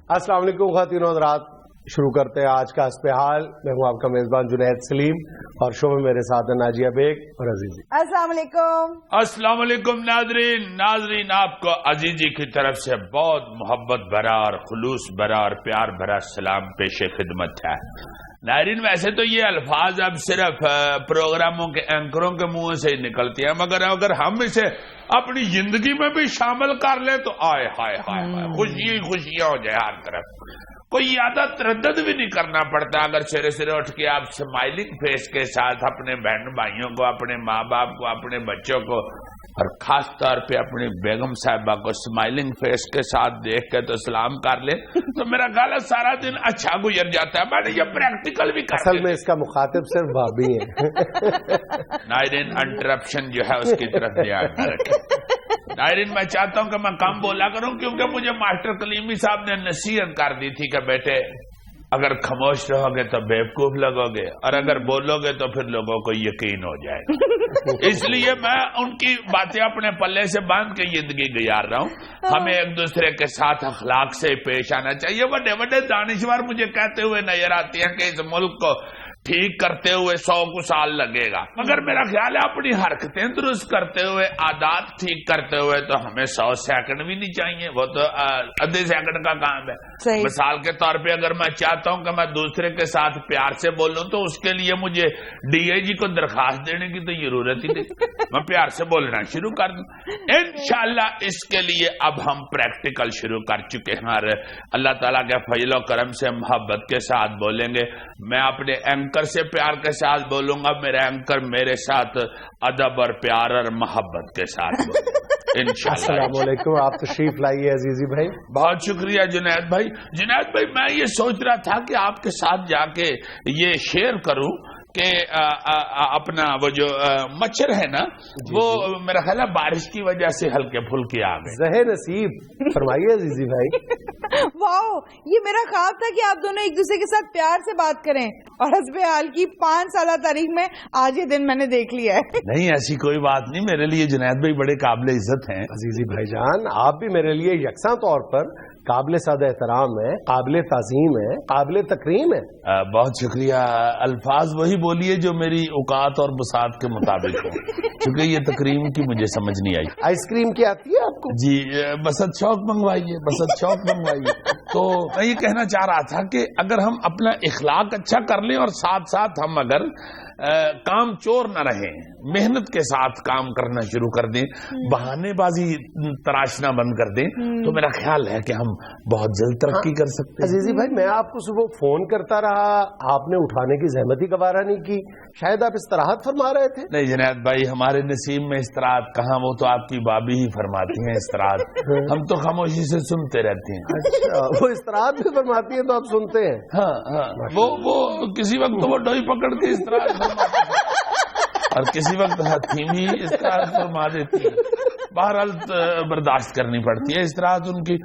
السلام علیکم خواتین و حضرات، شروع کرتے ہیں آج کا حسب حال۔ میں ہوں آپ کا میزبان جنید سلیم اور شو میں میرے ساتھ ہیں ناجیہ بیگ اور عزیزی۔ السلام علیکم۔ السلام علیکم ناظرین آپ کو عزیزی کی طرف سے بہت محبت بھرا اور خلوص بھرا اور پیار بھرا سلام پیش خدمت ہے۔ ناظرین ویسے تو یہ الفاظ اب صرف پروگراموں کے اینکروں کے منہ سے ہی نکلتی ہیں، مگر اگر ہم اسے اپنی زندگی میں بھی شامل کر لیں تو آئے ہائے ہائے خوشیاں ہو جائے ہر طرف، کوئی زیادہ تردد بھی نہیں کرنا پڑتا۔ اگر سرے سرے اٹھ کے آپ اسمائلنگ فیس کے ساتھ اپنے بہن بھائیوں کو، اپنے ماں باپ کو، اپنے بچوں کو اور خاص طور پہ اپنی بیگم صاحبہ کو اسمائلنگ فیس کے ساتھ دیکھ کے تو سلام کر لے تو میرا خیال ہے سارا دن اچھا گزر جاتا ہے۔ میں نے یہ پریکٹیکل بھی کر اصل میں اس کا مخاطب صرف بھابھی ہے۔ ناظرین انٹرپشن جو ہے اس کی طرف دھیان نہ رکھیں۔ ناظرین میں چاہتا ہوں کہ میں کم بولا کروں، کیونکہ مجھے ماسٹر کلیمی صاحب نے نصیحت کر دی تھی کہ بیٹے اگر خاموش رہو گے تو بیوقوف لگو گے اور اگر بولو گے تو پھر لوگوں کو یقین ہو جائے گا۔ اس لیے میں ان کی باتیں اپنے پلے سے باندھ کے زندگی گزار رہا ہوں۔ ہمیں ایک دوسرے کے ساتھ اخلاق سے پیش آنا چاہیے۔ بڑے بڑے دانشور مجھے کہتے ہوئے نظر آتے ہیں کہ اس ملک کو ٹھیک کرتے ہوئے 100 سال لگے گا، مگر میرا خیال ہے اپنی حرکتیں درست کرتے ہوئے، عادات ٹھیک کرتے ہوئے تو ہمیں 100 سیکنڈ بھی نہیں چاہیے، وہ تو آدھے سیکنڈ کا کام ہے۔ مثال کے طور پہ اگر میں چاہتا ہوں کہ میں دوسرے کے ساتھ پیار سے بولوں تو اس کے لیے مجھے ڈی اے جی کو درخواست دینے کی تو ضرورت ہی نہیں، میں پیار سے بولنا شروع کر دوں۔ انشاءاللہ اس کے لیے اب ہم پریکٹیکل شروع کر چکے ہیں اور اللہ تعالیٰ کے فضل و کرم سے محبت کے ساتھ بولیں گے۔ میں اپنے اینکر سے پیار کے ساتھ بولوں گا، میرا اینکر میرے ساتھ ادب اور پیار اور محبت کے ساتھ انشاءاللہ۔ السلام علیکم، آپ تشریف لائیے عزیزی بھائی۔ بہت شکریہ جنید بھائی۔ جنید بھائی میں یہ سوچ رہا تھا کہ آپ کے ساتھ جا کے یہ شیئر کروں کہ اپنا وہ جو مچھر ہے نا وہ میرا خیال ہے بارش کی وجہ سے ہلکے پھلکے آ گئے۔ زہر نصیب فرمائیے عزیزی بھائی۔ واو، یہ میرا خواب تھا کہ آپ دونوں ایک دوسرے کے ساتھ پیار سے بات کریں اور حسب حال کی 5 سالہ تاریخ میں آج یہ دن میں نے دیکھ لیا ہے۔ نہیں ایسی کوئی بات نہیں، میرے لیے جنید بھائی بڑے قابل عزت ہیں۔ عزیزی بھائی جان آپ بھی میرے لیے یکساں طور پر قابل سادہ احترام ہے، قابل تعظیم ہے، قابل تکریم ہے۔ بہت شکریہ۔ الفاظ وہی بولیے جو میری اوقات اور بساط کے مطابق ہو، کیونکہ یہ تکریم کی مجھے سمجھ نہیں آئی۔ آئس کریم کی آتی ہے آپ کو؟ جی بسط شوق منگوائیے، بسط شوق منگوائیے۔ تو میں یہ کہنا چاہ رہا تھا کہ اگر ہم اپنا اخلاق اچھا کر لیں اور ساتھ ساتھ ہم اگر کام چور نہ رہیں، محنت کے ساتھ کام کرنا شروع کر دیں، بہانے بازی تراشنا بند کر دیں تو میرا خیال ہے کہ ہم بہت جلد ترقی کر سکتے ہیں۔ عزیزی بھائی میں آپ کو صبح فون کرتا رہا، آپ نے اٹھانے کی زحمت ہی گوارا نہیں کی، شاید آپ استراحت فرما رہے تھے۔ نہیں جنید بھائی ہمارے نصیب میں استراحت کہاں، وہ تو آپ کی بابی ہی فرماتی ہیں استراحت، ہم تو خاموشی سے سنتے رہتے ہیں۔ اچھا وہ استراحت بھی فرماتی ہے تو آپ سنتے ہیں؟ ہاں ہاں، وہ کسی وقت تو وہ ڈوئی پکڑ کے استراحت اور کسی وقت ہتھیلی استراحت فرما دیتی ہے، بہرحال برداشت کرنی پڑتی ہے استراحت ان کی۔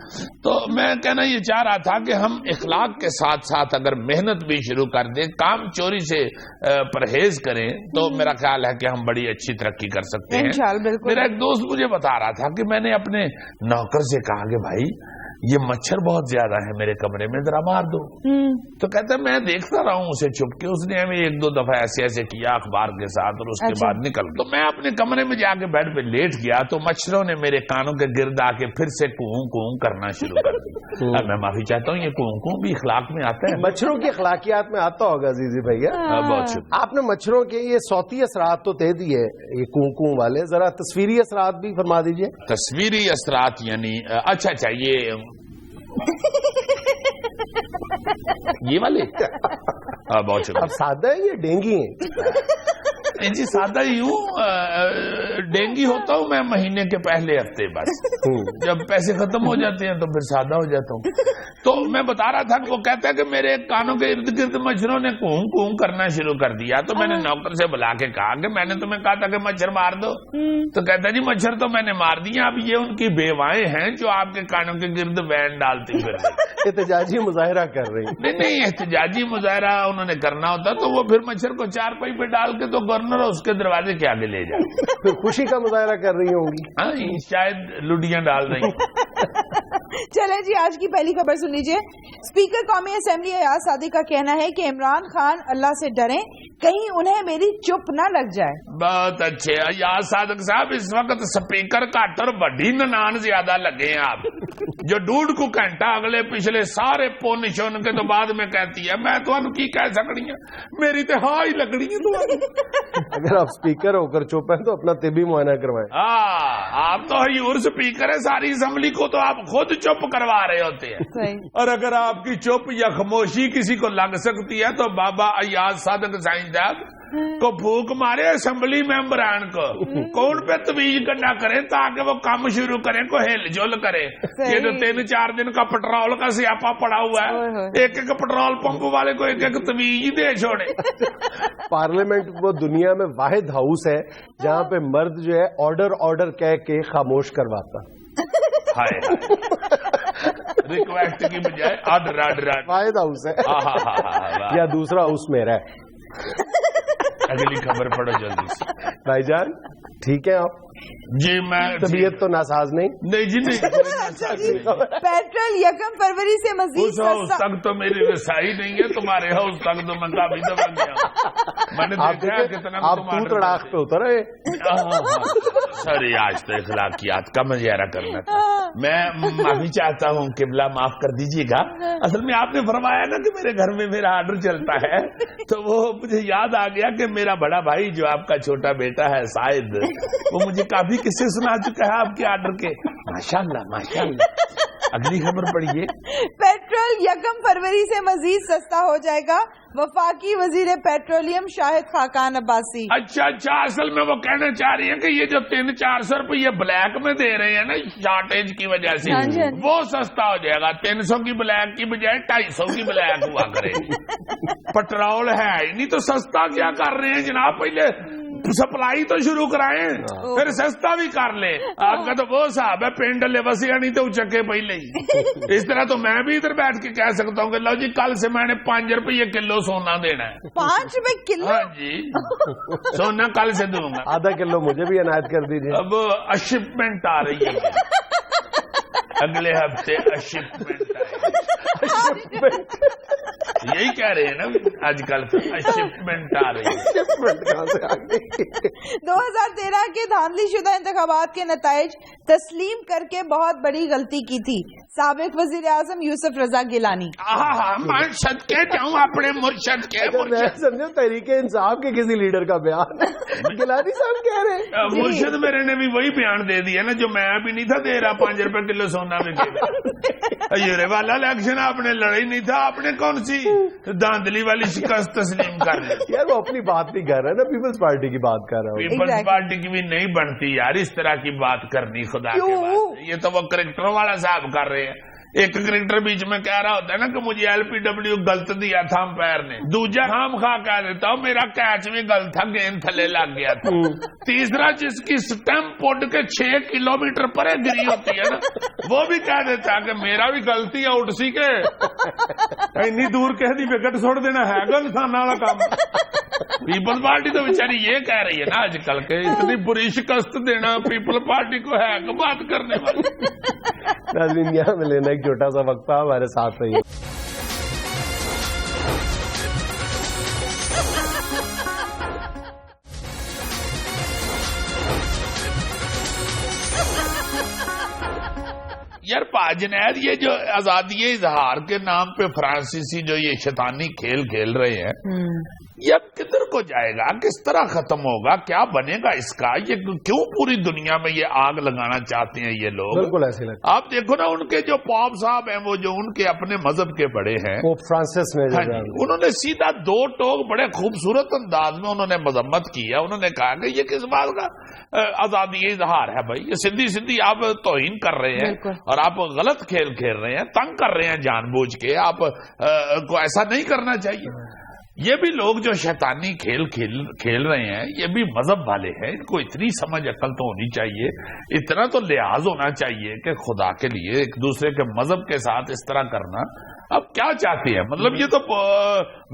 تو میں کہنا یہ چاہ رہا تھا کہ ہم اخلاق کے ساتھ ساتھ اگر محنت بھی شروع کر دیں، کام چوری سے پرہیز کریں تو میرا خیال ہے کہ ہم بڑی اچھی ترقی کر سکتے ہیں۔ میرا ایک دوست مجھے بتا رہا تھا کہ میں نے اپنے نوکر سے کہا کہ بھائی یہ مچھر بہت زیادہ ہے میرے کمرے میں، ذرا مار دو۔ تو کہتا ہے میں دیکھتا رہا ہوں اسے چھپ کے، اس نے ہمیں 1-2 دفعہ ایسے کیا اخبار کے ساتھ اور اس کے بعد نکل گیا۔ تو میں اپنے کمرے میں جا کے بیڈ پہ لیٹ گیا تو مچھروں نے میرے کانوں کے گرد آ کے پھر سے کوں کرنا شروع کر دیا۔ میں معافی چاہتا ہوں، یہ کوں بھی اخلاق میں آتا ہے، مچھروں کی اخلاقیات میں آتا ہوگا عزیزی بھیا۔ بہت شکریہ۔ آپ نے مچھروں کے یہ صوتی اثرات تو دے دیے، یہ کوں والے، ذرا تصویری اثرات بھی فرما دیجئے۔ تصویری اثرات یعنی اچھا یہ والے بہت شکریہ۔ اب سادہ ہے یہ ڈینگی ہیں؟ جی سادہ ہی ہوں، ڈینگی ہوتا ہوں میں مہینے کے پہلے ہفتے، بس جب پیسے ختم ہو جاتے ہیں تو پھر سادہ ہو جاتا ہوں۔ تو میں بتا رہا تھا کہ وہ کہتا ہے کہ میرے کانوں کے ارد گرد مچھروں نے کوں کرنا شروع کر دیا، تو میں نے نوکر سے بلا کے کہا کہ میں نے تمہیں کہا تھا کہ مچھر مار دو، تو کہتا جی مچھر تو میں نے مار دیا، اب یہ ان کی بیوائیں ہیں جو آپ کے کانوں کے گرد وین ڈالتی پھر احتجاجی مظاہرہ کر رہی۔ نہیں احتجاجی مظاہرہ انہوں نے کرنا ہوتا تو وہ پھر مچھر کو 4 پائی پہ ڈال کے تو گورنر اس کے دروازے کے آگے لے جائے، پھر خوشی کا مظاہرہ کر رہی ہوں گی۔ ہاں شاید لڈیاں ڈال رہی۔ چلیں جی آج کی پہلی خبر سن لیجیے. اسپیکر قومی اسمبلی ایاز صادق کا کہنا ہے کہ عمران خان اللہ سے ڈریں کہیں انہیں میری چپ نہ لگ جائے. بہت اچھے ایاز صادق صاحب, اس وقت اسپیکر گھٹ اور بڑی ننان زیادہ لگے ہیں آپ, جو 1.5 گھنٹہ اگلے پچھلے سارے پون شون کے تو بعد میں کہتی ہے میں تو کی کہہ سکنی ہے, میری تو ہاں ہی لگنی ہے. اگر آپ اسپیکر ہو کر چپ ہیں تو اپنا طبی معائنہ کروائیں. آپ تو حیور اسپیکر ہے, ساری اسمبلی کو تو آپ خود چپ کروا رہے ہوتے ہیں. اور اگر آپ کی چپ یا خاموشی کسی کو لگ سکتی ہے تو بابا ایاز صادق سائنسدان کو پھونک مارے اسمبلی ممبران کو, کون پہ تویج گڈا کرے تاکہ وہ کام شروع کریں, کو ہل جل کرے. یہ جو 3-4 دن کا پٹرول کا سیاپا پڑا ہوا ہے, ایک پٹرول پمپ والے کو ایک تویج ہی دے چھوڑے. پارلیمنٹ وہ دنیا میں واحد ہاؤس ہے جہاں پہ مرد جو ہے آرڈر کہہ کے خاموش کرواتا. ریکویسٹ کی بجائے آرڈر واحد ہاؤس ہے, یا دوسرا ہاؤس میرا ہے. اگلی خبر پڑھو جلدی سے. بھائی جان ٹھیک ہے آپ؟ جی میں طبیعت تو ناساز نہیں جی نہیں. پیٹرول 1 فروری سے مزید ہاؤس تک تو میری رسائی نہیں ہے, تمہارے ہاؤس تک تو میں کافی دفعہ گیا. میں نے دیکھا کتنا آپ تڑاخ پہ اتر رہے. سر آج تو اخلاقیات کا مظاہرہ کرنا تھا. میں معافی چاہتا ہوں, قبلہ معاف کر دیجیے گا. اصل میں آپ نے فرمایا نا کہ میرے گھر میں میرا آرڈر چلتا ہے, تو وہ مجھے یاد آ گیا کہ میرا بڑا بھائی جو آپ کا چھوٹا بیٹا ہے سائد, وہ مجھے کافی قصے سنا چکا ہے آپ کے آرڈر کے. ماشاءاللہ ماشاءاللہ. اگلی خبر پڑھیے. پیٹرول 1 فروری سے مزید سستا ہو جائے گا, وفاقی وزیر پیٹرولیم شاہد خاقان عباسی. اچھا, اصل میں وہ کہنا چاہ رہی ہیں کہ یہ جو 300-400 روپے بلیک میں دے رہے ہیں نا شارٹیج کی وجہ سے, وہ سستا ہو جائے گا. 300 کی بلیک کی بجائے 250 کی بلیک ہوا کرے. پٹرول ہے نہیں تو سستا کیا کر رہے ہیں جناب, پہلے سپلائی تو شروع کرائیں پھر سستا بھی کر لیں. آپ کا تو وہ صاحب ہے پینڈ لے بسیا نہیں تو چکے پہلے ہی. اس طرح تو میں بھی ادھر بیٹھ کے کہہ سکتا ہوں کہ لو جی کل سے میں نے 5 روپے کلو سونا دینا ہے. 5 روپے کلو؟ ہاں جی, سونا کل سے دوں گا. آدھا کلو مجھے بھی عنایت کر دیجیے. اب شپمنٹ آ رہی ہے, اگلے ہفتے شپمنٹ آئے. یہی کہہ رہے ہیں نا آج کل شپمنٹ آ رہی ہے. 2013 کے دھاندلی شدہ انتخابات کے نتائج تسلیم کر کے بہت بڑی غلطی کی تھی سابق وزیر اعظم یوسف رضا گیلانی. میں صدقے جاؤں اپنے مرشد کے. سمجھو تحریک انصاف کے کسی لیڈر کا بیان گیلانی صاحب کہہ رہے ہیں. مرشد میرے نے بھی وہی بیان دے دیا نا جو میں ابھی نہیں تھا دے رہا. 5 روپے کلو سونا میں یہ والا الیکشن آپ نے لڑائی نہیں تھا, آپ نے کون سی دھاندلی والی شکست تسلیم کر لی. یار وہ اپنی بات نہیں کر رہا نا, پیپلز پارٹی کی بات کر رہا ہوں. پیپلز پارٹی کی بھی نہیں بنتی یار اس طرح کی بات کرنی. خدا کے بعد یہ تو وہ کریکٹر والا صاحب کر رہے ہیں. ایک کریکٹر بیچ میں کہہ رہا ہوتا ہے نا کہ مجھے LPW غلط دیا تھا امپائر نے, دوسرا خام خواہ کہہ دیتا ہوں میرا کیچ بھی غلط تھا, گیند تھلے لگ گیا تھا. تیسرا جس کی سٹمپ پوڈ کے 6 کلومیٹر پرے گری ہوتی ہے نا, وہ بھی کہہ دیتا ہے کہ میرا بھی غلطی ہے اٹھ سی کے اتنی دور کہہ دی وکٹ چھوڑ دینا ہے گا انسان والا کام. پیپل پارٹی تو بیچاری یہ کہہ رہی ہے نا آج کل کے اتنی بری شکست دینا پیپل پارٹی کو ہے کہ بات کرنے والی. ناظرین یہاں میں لینا ایک چھوٹا سا وقفہ, ہمارے ساتھ رہیے. یار جنید یہ جو آزادی اظہار کے نام پہ فرانسیسی جو یہ شیطانی کھیل کھیل رہے ہیں, یہ کدھر کو جائے گا, کس طرح ختم ہوگا, کیا بنے گا اس کا, یہ کیوں پوری دنیا میں یہ آگ لگانا چاہتے ہیں یہ لوگ. بالکل ایسے لگتا ہے. آپ دیکھو نا ان کے جو پاپ صاحب ہیں وہ جو ان کے اپنے مذہب کے بڑے ہیں پوپ فرانسس نے انہوں نے سیدھا 2 ٹوک بڑے خوبصورت انداز میں انہوں نے مذمت کی ہے. انہوں نے کہا کہ یہ کس بات کا آزادی اظہار ہے بھائی, یہ سیدھی آپ توہین کر رہے ہیں اور آپ غلط کھیل کھیل رہے ہیں, تنگ کر رہے ہیں جان بوجھ کے, آپ کو ایسا نہیں کرنا چاہیے. یہ بھی لوگ جو شیطانی کھیل رہے ہیں یہ بھی مذہب والے ہیں, ان کو اتنی سمجھ عقل تو ہونی چاہیے, اتنا تو لحاظ ہونا چاہیے کہ خدا کے لیے ایک دوسرے کے مذہب کے ساتھ اس طرح کرنا. اب کیا چاہتے ہیں, مطلب یہ تو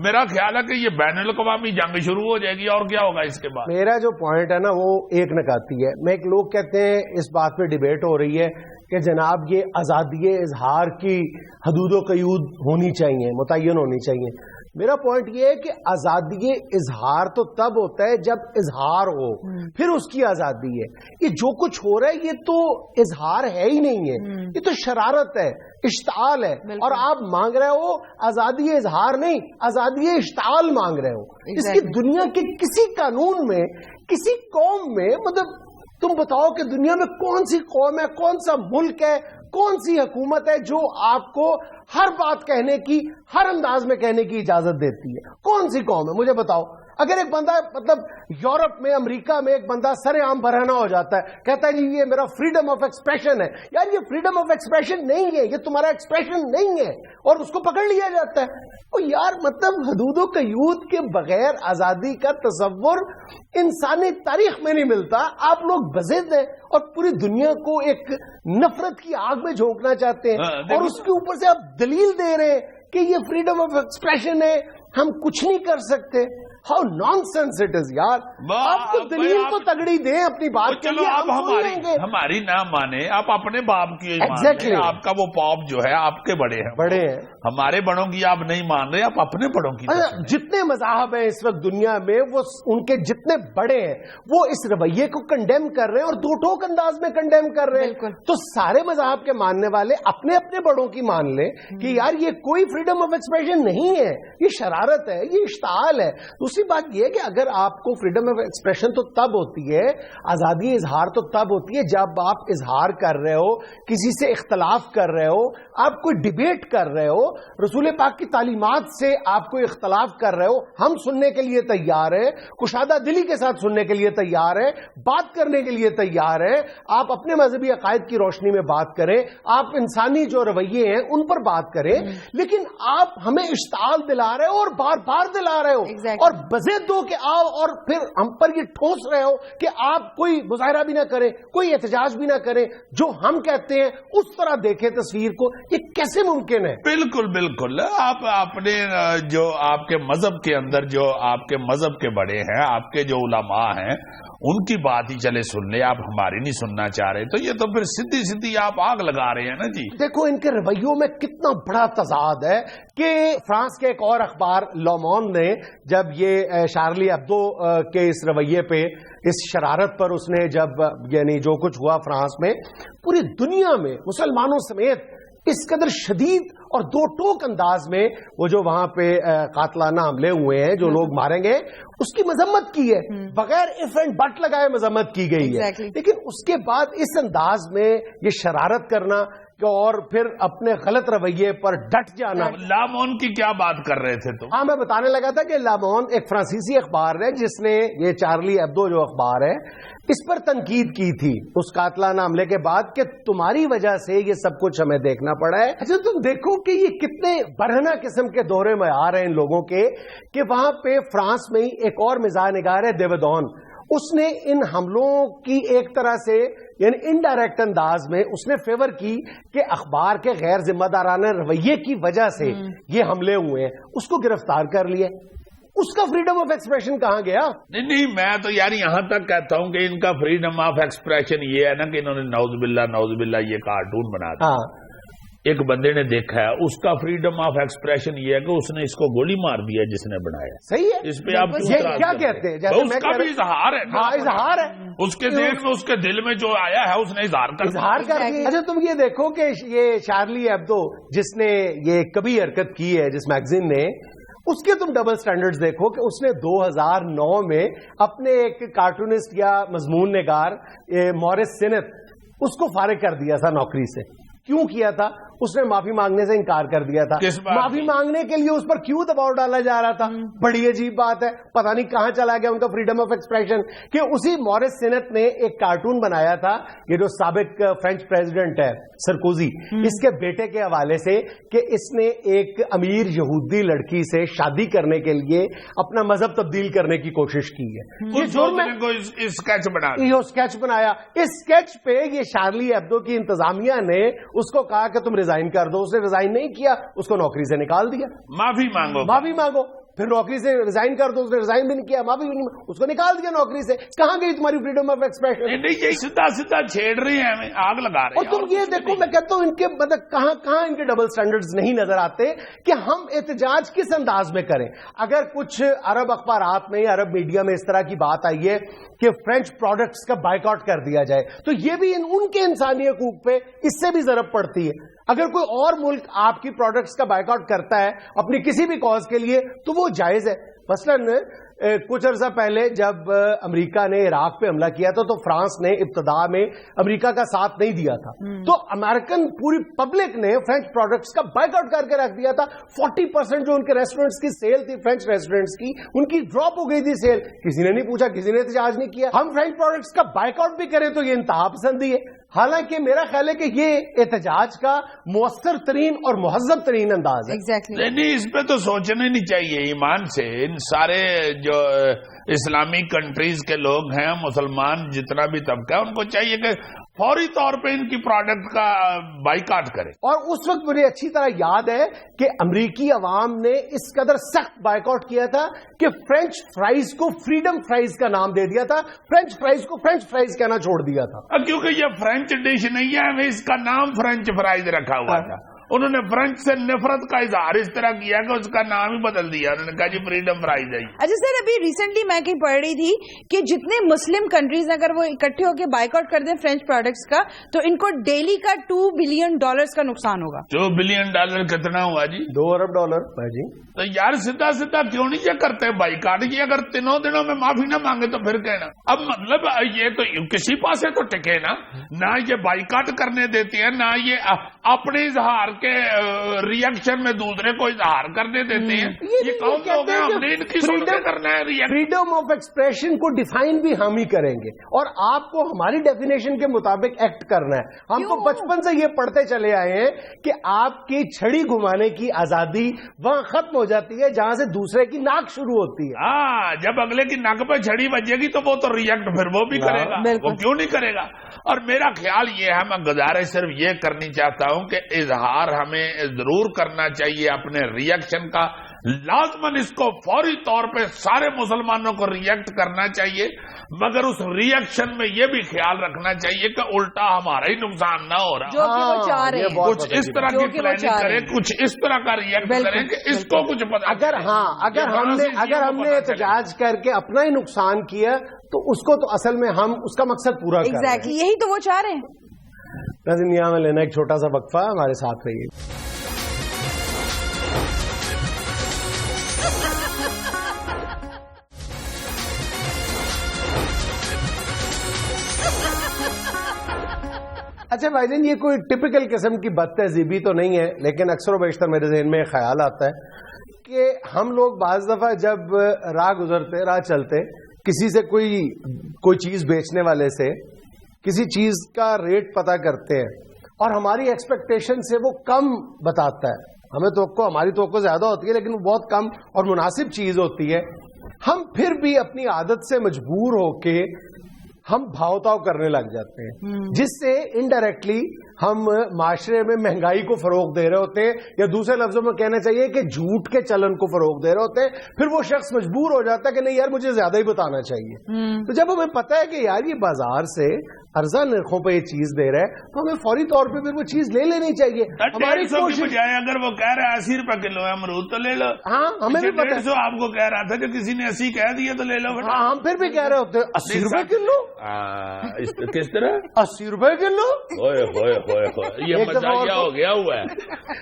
میرا خیال ہے کہ یہ بین الاقوامی جنگ شروع ہو جائے گی, اور کیا ہوگا اس کے بعد. میرا جو پوائنٹ ہے نا وہ ایک نکاتی ہے. میں ایک لوگ کہتے ہیں اس بات پہ ڈیبیٹ ہو رہی ہے کہ جناب یہ آزادی اظہار کی حدود و قیود ہونی چاہیے, متعین ہونی چاہیے. میرا پوائنٹ یہ ہے کہ آزادی اظہار تو تب ہوتا ہے جب اظہار ہو, پھر اس کی آزادی ہے. یہ جو کچھ ہو رہا ہے یہ تو اظہار ہے ہی نہیں ہے, یہ تو شرارت ہے, اشتعال ہے. اور آپ مانگ رہے ہو آزادی اظہار نہیں, آزادی اشتعال مانگ رہے ہو. اس کی دنیا کے کسی قانون میں, کسی قوم میں, مطلب تم بتاؤ کہ دنیا میں کون سی قوم ہے, کون سا ملک ہے, کون سی حکومت ہے جو آپ کو ہر بات کہنے کی, ہر انداز میں کہنے کی اجازت دیتی ہے؟ کون سی قوم ہے؟ مجھے بتاؤ. اگر ایک بندہ مطلب یورپ میں, امریکہ میں ایک بندہ سر عام برہنہ ہو جاتا ہے, کہتا ہے جی یہ میرا فریڈم آف ایکسپریشن ہے. یار یہ فریڈم آف ایکسپریشن نہیں ہے, یہ تمہارا ایکسپریشن نہیں ہے, اور اس کو پکڑ لیا جاتا ہے. تو یار مطلب حدود و قیود کے بغیر آزادی کا تصور انسانی تاریخ میں نہیں ملتا. آپ لوگ بضد ہیں اور پوری دنیا کو ایک نفرت کی آگ میں جھونکنا چاہتے ہیں, اور اس کے اوپر سے آپ دلیل دے رہے ہیں کہ یہ فریڈم آف ایکسپریشن ہے, ہم کچھ نہیں کر سکتے. How naan sense it is یار. آپ کو دلیل تو تگڑی دیں اپنی بات کے لیے. آپ ہماری نہ مانے, آپ اپنے باپ کی Exactly. آپ کا وہ باپ جو ہے آپ کے بڑے ہیں, ہمارے بڑوں کی آپ نہیں مان رہے, آپ اپنے بڑوں کی. جتنے مذاہب ہیں اس وقت دنیا میں, وہ ان کے جتنے بڑے ہیں وہ اس رویے کو کنڈیم کر رہے ہیں, اور دو ٹوک انداز میں کنڈیم کر رہے ہیں. تو سارے مذاہب کے ماننے والے اپنے اپنے بڑوں کی مان لیں کہ یار یہ کوئی فریڈم آف ایکسپریشن نہیں ہے, یہ شرارت ہے, یہ اشتعال ہے. دوسری بات یہ ہے کہ اگر آپ کو فریڈم آف ایکسپریشن تو تب ہوتی ہے, آزادی اظہار تو تب ہوتی ہے جب آپ اظہار کر رہے ہو, کسی سے اختلاف کر رہے ہو, آپ کوئی ڈیبیٹ کر رہے ہو, رسول پاک کی تعلیمات سے آپ کوئی اختلاف کر رہے ہو. ہم سننے کے لیے تیار ہیں, کشادہ دلی کے ساتھ سننے کے لیے تیار ہیں, بات کرنے کے لیے تیار ہیں. آپ اپنے مذہبی عقائد کی روشنی میں بات کریں, آپ انسانی جو رویے ہیں ان پر بات کریں, لیکن آپ ہمیں اشتعال دلا رہے ہو اور بار بار دلا رہے ہو, اور بزید دو کہ آؤ, اور پھر ہم پر یہ ٹھوس رہے ہو کہ آپ کوئی مظاہرہ بھی نہ کریں, کوئی احتجاج بھی نہ کریں, جو ہم کہتے ہیں اس طرح دیکھیں تصویر کو. یہ کیسے ممکن ہے؟ بالکل بالکل. آپ اپنے جو آپ کے مذہب کے اندر جو آپ کے مذہب کے بڑے ہیں, آپ کے جو علماء ہیں, ان کی بات ہی چلے سن لیں, آپ ہماری نہیں سننا چاہ رہے, تو یہ تو پھر سیدھی سیدھی آپ آگ لگا رہے ہیں نا جی. دیکھو ان کے رویوں میں کتنا بڑا تضاد ہے کہ فرانس کے ایک اور اخبار لومون نے جب یہ شارلی ابدو کے اس رویے پہ, اس شرارت پر اس نے جب یعنی جو کچھ ہوا فرانس میں, پوری دنیا میں مسلمانوں سمیت اس قدر شدید اور دو ٹوک انداز میں وہ جو وہاں پہ قاتلانہ حملے ہوئے ہیں, جو لوگ مارے گئے, اس کی مذمت کی ہے, بغیر اف اینڈ بٹ لگائے مذمت کی گئی ہے. لیکن اس کے بعد اس انداز میں یہ شرارت کرنا اور پھر اپنے غلط رویے پر ڈٹ جانا. لامون کی کیا بات کر رہے تھے تم؟ ہاں میں بتانے لگا تھا کہ لامون ایک فرانسیسی اخبار ہے جس نے یہ چارلی ایبدو جو اخبار ہے اس پر تنقید کی تھی اس قاتلانہ حملے کے بعد کہ تمہاری وجہ سے یہ سب کچھ ہمیں دیکھنا پڑا ہے. اچھا تم دیکھو کہ یہ کتنے برہنہ قسم کے دورے میں آ رہے ہیں ان لوگوں کے, کہ وہاں پہ فرانس میں ہی ایک اور مزاح نگار ہے دیودون, اس نے ان حملوں کی ایک طرح سے یعنی انڈائریکٹ انداز میں اس نے فیور کی کہ اخبار کے غیر ذمہ دارانہ رویے کی وجہ سے یہ حملے ہوئے ہیں, اس کو گرفتار کر لیا. اس کا فریڈم آف ایکسپریشن کہاں گیا؟ نہیں میں تو یار یہاں تک کہتا ہوں کہ ان کا فریڈم آف ایکسپریشن یہ ہے نا کہ انہوں نے نعوذ باللہ یہ کارٹون بنا دیا. ایک بندے نے دیکھا ہے, اس کا فریڈم آف ایکسپریشن یہ ہے کہ اس نے اس کو گولی مار دیا جس نے بنایا. صحیح ہے, اس پہ آپ کیا کہتے ہیں؟ اس کا بھی اظہار ہے. ہاں اظہار ہے, اس کے دل میں اس کے دل میں جو آیا ہے اس نے اظہار کر دیا. اچھا تم یہ دیکھو کہ یہ شارلی ایبدو جس نے یہ کبھی حرکت کی ہے جس میگزین نے, اس کے تم ڈبل سٹینڈرڈز دیکھو کہ اس نے 2009 میں اپنے ایک کارٹونسٹ یا مضمون نگار مورس سینت اس کو فارغ کر دیا تھا نوکری سے. کیوں کیا تھا؟ اس نے معافی مانگنے سے انکار کر دیا تھا. معافی مانگنے کے لیے اس پر کیوں دباؤ ڈالا جا رہا تھا؟ بڑی عجیب بات ہے, پتہ نہیں کہاں چلا گیا ان کا فریڈم آف ایکسپریشن. کہ اسی مورس سینٹ نے ایک کارٹون بنایا تھا, یہ جو سابق فرینچ پریزیڈنٹ ہے سرکوزی, اس کے بیٹے کے حوالے سے, کہ اس نے ایک امیر یہودی لڑکی سے شادی کرنے کے لیے اپنا مذہب تبدیل کرنے کی کوشش کی ہے. یہ جرم ہے. یہ اسکیچ بنایا. اس اسکیچ پہ یہ شارلی ایبدو کی انتظامیہ نے اس کو کہا کہ تم ریزائن کر دو. اس نے ریزائن نہیں کیا, اس کو نوکری سے نکال دیا. معافی مانگو. پھر نوکری سے ریزائن کر دو, اس نے ریزائن بھی نہیں کیا, معافی بھی نہیں, اس کو نکال دیا نوکری سے. کہاں گئی تمہاری فریڈم آف ایکسپریشن؟ نہیں یہ سیدھا سیدھا چھیڑ رہی ہیں ہمیں, آگ لگا رہے ہیں. اور تم یہ دیکھو, میں کہتا ہوں ان کے مطلب کہاں ان کے ڈبل سٹینڈرڈز نہیں نظر آتے کہ ہم احتجاج کس انداز میں کریں. اگر کچھ عرب اخبارات میں, عرب میڈیا میں اس طرح کی بات آئی ہے کہ فرینچ پروڈکٹس کا بائیکاٹ کر دیا جائے, تو یہ بھی ان کے انسانی حقوق پہ اس سے بھی ضرب پڑتی ہے. اگر کوئی اور ملک آپ کی پروڈکٹس کا بائیکاٹ کرتا ہے اپنی کسی بھی کاز کے لیے تو وہ جائز ہے. مثلاً کچھ عرصہ پہلے جب امریکہ نے عراق پہ حملہ کیا تھا تو فرانس نے ابتدا میں امریکہ کا ساتھ نہیں دیا تھا, تو امریکن پوری پبلک نے فرینچ پروڈکٹس کا بائیکاٹ کر کے رکھ دیا تھا. 40% جو ان کے ریسٹورینٹس کی سیل تھی, فرینچ ریسٹورینٹس کی, ان کی ڈراپ ہو گئی تھی سیل. کسی نے نہیں پوچھا, کسی نے احتجاج نہیں کیا. ہم فرینچ پروڈکٹس کا بائیکاٹ بھی کریں تو یہ انتہا پسندی ہے. حالانکہ میرا خیال ہے کہ یہ احتجاج کا مؤثر ترین اور مہذب ترین انداز ہے. نہیں, اس پہ تو سوچنا نہیں چاہیے ایمان سے. ان سارے جو اسلامی کنٹریز کے لوگ ہیں, مسلمان جتنا بھی طبقہ ہے, ان کو چاہیے کہ فوری طور پہ ان کی پروڈکٹ کا بائیکاٹ کرے. اور اس وقت مجھے اچھی طرح یاد ہے کہ امریکی عوام نے اس قدر سخت بائیکاٹ کیا تھا کہ فرینچ فرائز کو فریڈم فرائز کا نام دے دیا تھا, فرینچ فرائز کو فرینچ فرائز کہنا چھوڑ دیا تھا. کیونکہ یہ فرینچ ڈش نہیں ہے, ہمیں اس کا نام فرینچ فرائز رکھا ہوا تھا. انہوں نے فرینچ سے نفرت کا اظہار اس طرح کیا کہ اس کا نام ہی بدل دیا, انہوں نے کہا جی فریڈم فرائز ہے. اچھا سر, ابھی ریسنٹلی میں کہیں پڑھ رہی تھی کہ جتنے مسلم کنٹریز اگر وہ اکٹھے ہو کے بائیکاٹ کر دیں فرینچ پروڈکٹس کا تو ان کو ڈیلی کا $2 بلین کا نقصان ہوگا. $2 بلین کتنا ہوا جی؟ $2 ارب جی. تو یار سیدھا سیدھا کیوں نہیں یہ کرتے بائیکاٹ؟ یہ اگر تینوں دنوں میں معافی نہ مانگے تو پھر کہنا. اب مطلب یہ تو کسی پاسے تو ٹکے نا, نہ یہ بائیکاٹ کرنے دیتے ہیں, نہ یہ اپنے اظہار کے ریئیکشن میں دوسرے کو اظہار کرنے دیتے ہیں. یہ کون لوگ ہیں, ہم نے ان کی سن کے کرنا ہے. فریڈم آف ایکسپریشن کو ڈیفائن بھی ہم ہی کریں گے, اور آپ کو ہماری ڈیفینیشن کے مطابق ایکٹ کرنا ہے. ہم تو بچپن سے یہ پڑھتے چلے آئے ہیں کہ آپ کی چھڑی گھمانے کی آزادی وہاں ختم ہو جاتی ہے جہاں سے دوسرے کی ناک شروع ہوتی ہے. ہاں, جب اگلے کی ناک پہ چھڑی بجے گی تو وہ تو ریئیکٹ پھر وہ بھی کرے گا, وہ کیوں نہیں کرے گا. اور میرا خیال یہ ہے, میں گزارش صرف یہ کرنی چاہتا ہوں کہ اظہار ہمیں ضرور کرنا چاہیے اپنے ریئیکشن کا. لازماً اس کو فوری طور پہ سارے مسلمانوں کو ریئیکٹ کرنا چاہیے, مگر اس ریئیکشن میں یہ بھی خیال رکھنا چاہیے کہ الٹا ہمارا ہی نقصان نہ ہو رہا. کچھ اس طرح کی پلاننگ کریں, کچھ اس طرح کا ریئیکٹ کریں کہ اس کو کچھ پتا. اگر ہم نے احتجاج کر کے اپنا ہی نقصان کیا تو اس کو تو اصل میں ہم اس کا مقصد پورا کر رہے ہیں. یہی تو وہ چاہ رہے ہیں. ناظرین, یہاں میں لینا ایک چھوٹا سا وقفہ, ہمارے ساتھ رہیے. اچھا بھائی جان, یہ کوئی ٹپیکل قسم کی بد تہذیبی تو نہیں ہے, لیکن اکثر و بیشتر میرے ذہن میں خیال آتا ہے کہ ہم لوگ بعض دفعہ جب راہ گزرتے, راہ چلتے, کسی سے کوئی چیز بیچنے والے سے کسی چیز کا ریٹ پتا کرتے ہیں اور ہماری ایکسپیکٹیشن سے وہ کم بتاتا ہے, ہماری توقع زیادہ ہوتی ہے لیکن وہ بہت کم اور مناسب چیز ہوتی ہے, ہم پھر بھی اپنی عادت سے مجبور ہو کے ہم بھاؤ تاؤ کرنے لگ جاتے ہیں, جس سے انڈائریکٹلی ہم معاشرے میں مہنگائی کو فروغ دے رہے ہوتے ہیں, یا دوسرے لفظوں میں کہنا چاہیے کہ جھوٹ کے چلن کو فروغ دے رہے ہوتے ہیں. پھر وہ شخص مجبور ہو جاتا ہے کہ نہیں یار مجھے زیادہ ہی بتانا چاہیے. تو جب ہمیں پتا ہے کہ یار یہ بازار سے ارزاں نرخوں پہ یہ چیز دے رہا ہے تو ہمیں فوری طور پہ پھر وہ چیز لے لینی چاہیے. ہماری کوشش اگر وہ کہہ رہا ہے 80 روپے کلو ہے امرود تو لے لو. ہاں, ہمیں بھی پتا ہے. آپ کو کہہ رہا تھا کہ کسی نے 80 کہہ دیا تو لے لو. ہاں, ہم پھر بھی کہہ رہے ہوتے 80 روپے کلو. کس طرح 80 روپے کلو؟ یہ مزاحیہ ہو گیا ہوا ہے.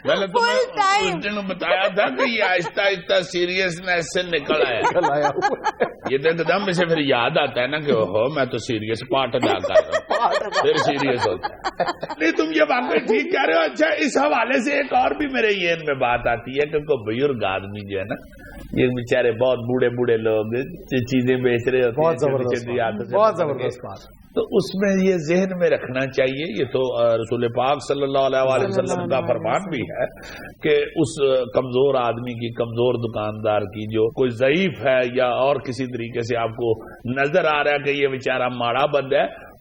میں نے تمہیں بتایا تھا کہ یہ آہستہ آہستہ سیریسنیس سے نکل آیا. یہ تو ایک دم سے پھر یاد آتا ہے نا کہ اوہو میں تو سیریس پارٹ ادا کر رہا ہوں, پھر سیریس ہوتا ہے. نہیں تم یہ واقعی ٹھیک کہہ رہے ہو. اچھا, اس حوالے سے ایک اور بھی میرے ذہن میں بات آتی ہے کہ کوئی بزرگ آدمی جو ہے نا, یہ بیچارے بہت بوڑھے لوگ چیزیں بیچ رہے ہوتے ہیں, بہت زبردست بات. تو اس میں یہ ذہن میں رکھنا چاہیے, یہ تو رسول پاک صلی اللہ علیہ وسلم کا فرمان بھی ہے کہ اس کمزور آدمی کی, کمزور دکاندار کی, جو کوئی ضعیف ہے یا اور کسی طریقے سے آپ کو نظر آ رہا ہے کہ یہ بیچارہ ماڑا بند ہے,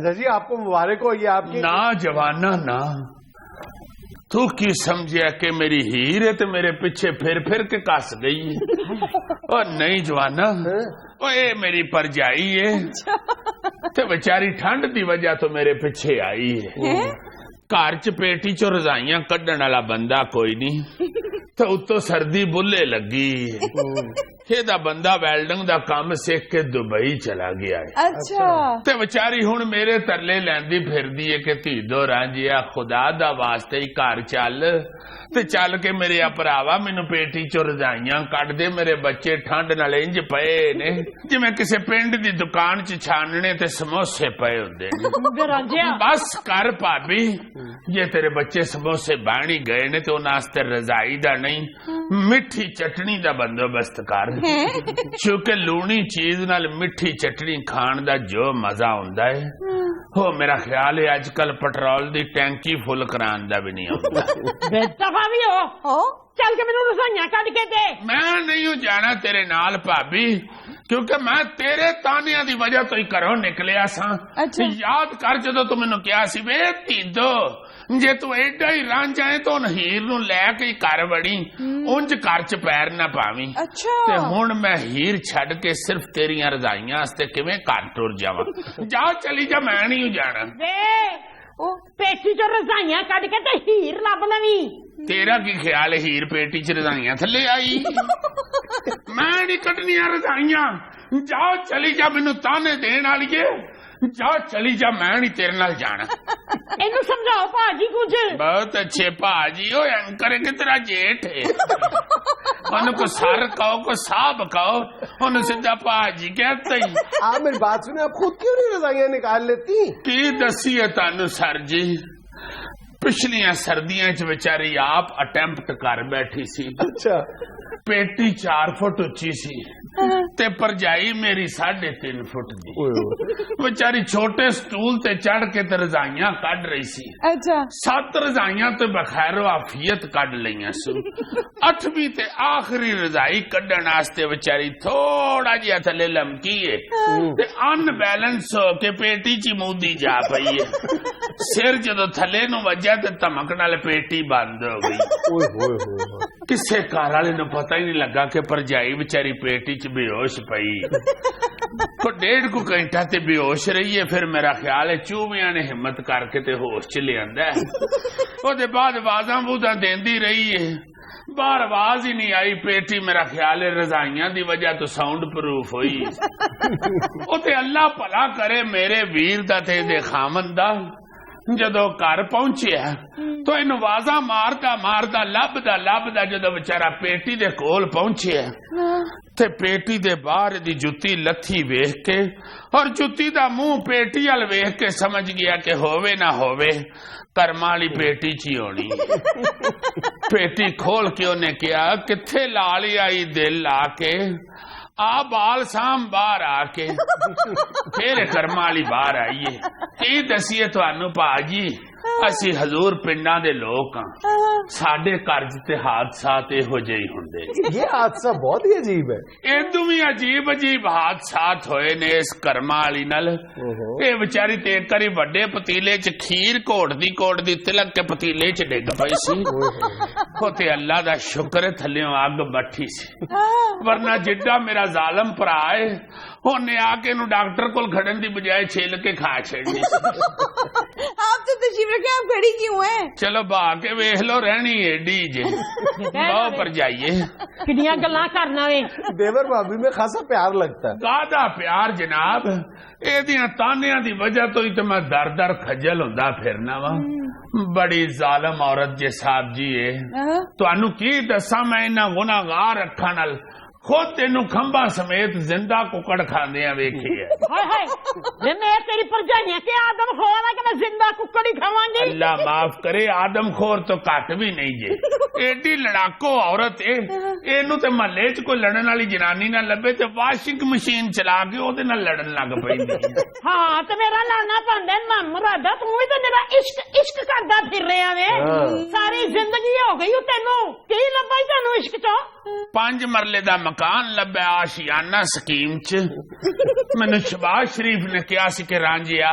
راجا جی آپ کو مبارک ہو, یہ آپ کی نہ جوانا نہ, تو کی سمجھیا کہ میری ہیر ہے تو میرے پیچھے پھر کے کس گئی. اور نہیں جوانا, اے میری پرجائی ہے تے بیچاری ٹھنڈ دی وجہ تو میرے پیچھے آئی ہے. گھر چ پیٹی چ رضائیاں کڈن والا بندہ کوئی نہیں, تو اتو سردی بلے لگی. یہ بندہ ویلڈنگ دا کام سیکھ کے دبئی چلا گیا ہے. اچھا. تے بیچاری ہن میرے ترلے لیندی پھردی ہے کہ تیدو رانجیا خدا دا واسطے ہی گھر چل تے چل کے میرے اپراوا مینوں پیٹی چ رضائیاں کڈ دے. میرے بچے ٹھنڈ نال انج پئے نے جویں کسے پنڈ دی دکان چ چھاننے تے سموسے پئے ہوندے نے. بس کر بھابی, یہ تیرے بچے سموسے بانی گئے نے تو انہاں واسطے رضائی دا نہیں میٹھی چٹنی دا بندوبست کر. چونکہ لونی چیز نال میٹھی چٹنی کھان دا جو مزہ ہوندا ہے وہ میرا خیال ہے اج کل پٹرول دی ٹینکی فل کران دا بھی نہیں ہوندا. دفعہ بھی ہو چل کے مینوں رسائیاں کڈ کے دے. میں نہیں جانا تیرے نال بھابی, کیونکہ میں تیرے تانیاں دی وجہ تو ہی گھروں نکلیا سا. یاد کر جدوں تو مینوں کہیا سی وے تیدو جے تو ایڈا ہی رانجا ہے تو ہیر نو لے کے گھر وڑی, اونج گھر چ پیر نہ پاویں. تے ہن میں ہیر چھڈ کے صرف تیریاں رضائیاں واسطے کیویں گھر ٹر جاواں. جا چلی جا, میں نہیں جانا. پیٹی چ رضائیاں کڈ کے تے ہیر لب لویں. تیرا کی خیال ہے ہیر پیٹی چ رضائیاں تھلے آئی؟ میں نہیں کڈنیاں رضائیاں. جا چلی جا, مینوں تانے دین والی ہے. جا چلی جا, میں نہیں تیرے نال جانا. اینو سمجھاؤ پاجی کچھ. بہت اچھے پاجی, او اینکر کہ تیرا جیٹ ہے. انہوں کو سر کہو, کو صاحب کہو, انہوں سیدھا پاجی کہتا ہی. آپ میری بات سنیں, آپ خود کیوں نہیں رضائیاں نکال لیتی؟ کی دسی ہے تانوں سر جی, پچھلیاں سردیاں چ بیچاری آپ اٹیمپٹ کر بیٹھی سی. اچھا. پیٹی 4 فٹ اچھی سی تے پرجائی میری 3.5 فٹ دی. بیچاری چھوٹے سٹول تے چڑھ کے تے رضائیاں کڈ رہی سی. اچھا. 7 رضائیاں تے بخیر و عافیت کڈ لیاں سو. 8ویں تے آخری رضائی کڈن واسطے بیچاری تھوڑا جہا تھلے لمکی ہے تے ان بیلنس ہو کے پیٹی چ مودی جا پئی ہے. سر جدو تھلے نو وجہ تے دھمک نال پیٹی بند ہو گئی. کسے گھر والے نو پتہ ہی نہیں لگا کہ پرجائی بیچاری پیٹی چ بے ہوش پئی. کو 1.5 گھنٹہ تے بے ہوش رہی ہے. پھر میرا خیال ہے چوہیاں نے ہمت کر کے تے ہوش چ لے آندا ہے. او دے بعد آوازاں بوزاں دیندی رہی ہے, باہر آواز ہی نہیں آئی. پیٹی میرا خیال ہے رضائیاں دی وجہ تو ساؤنڈ پروف ہوئی. او تے اللہ بھلا کرے میرے ویر دا تے دے خامن دا, جدو گھر پہنچیا تو این آوازاں ماردا لبدا جدو بچارا پیٹی دے کول پہنچیا تے پیٹی دے باہر دی جُتی لتھی ویکھ کے اور جُتی دا منہ پیٹی ال ویکھ کے سمجھ گیا کہ ہووے نہ ہووے کرم والی پیٹی چی ہونی. پیٹی کھول کے انہیں کیا کتھے لالی آئی دل آ کے آ بال سام باہر آ کے پھر کرم والی باہر آئیے. کی دسیے تھانوں پاجی, اسی حضور پنڈاں دے لوگ ہاں, ساڈے گھر تے حادثات یہو جہی ہوندے. یہ حادثہ بہت ہی عجیب ہے. ادو بھی عجیب حادثات ہوئے نے اس کرما والی نال. اے بیچاری تے کری وڈے پتیلے چ کھیر کوٹ دی تلک کے پتیلے چ ڈگ پئی سی. تے اللہ دا شکر ہے تھلیوں اگ بٹھی سی, ورنہ جڈا میرا ظالم بھرا ہے اونے آ کے نو ڈاکٹر کول کھڑن دی بجائے چھیل کے کھا چھڑنی. آپ تو تشریف رکھے, آپ کھڑی کیوں ہیں؟ چلو با کے ویکھ لو, رہنی ایڈی جے باؤ پر جائیے. کڈیاں گلاں کرنا وے. دیور بھابی میں خاصا پیار لگتا ہے. گادا پیار جناب, اے دیاں تانیاں دی وجہ تو ہی تے میں در کھجل ہوندا پھرنا وا. بڑی ظالم عورت جے صاحب جی ہے. تانوں کی دساں میں انہاں گناہگار اکھاں نال خود تینوں کھمبا سمیت زندہ ککڑ کھاندیاں ویکھی ہے. ہائے ہائے, میں تیری پرجائیاں کہ آدم خور ہے کہ میں زندہ ککڑ ہی کھاواں گی. اللہ معاف کرے, آدم خور تو کٹ بھی نہیں جے. ایڈی لڑاکو عورت ہے, اینو تے محلے چ کوئی لڑن والی جنانی نہ لبے تے واشنگ مشین چلا کے او دے نال لڑن لگ پیندی. ہاں تے میرا لڑنا پاندا ہے مرادا, تو بھی تے میرا عشق کردا پھر رہیا وے. ساری زندگی ہو گئی تینوں, کی لبا تینوں عشق چ؟ 5 مرلے دا مکان لبا آشیانہ سکیم چ. مینوں شباز شریف نے کہا سی کہ رانجیا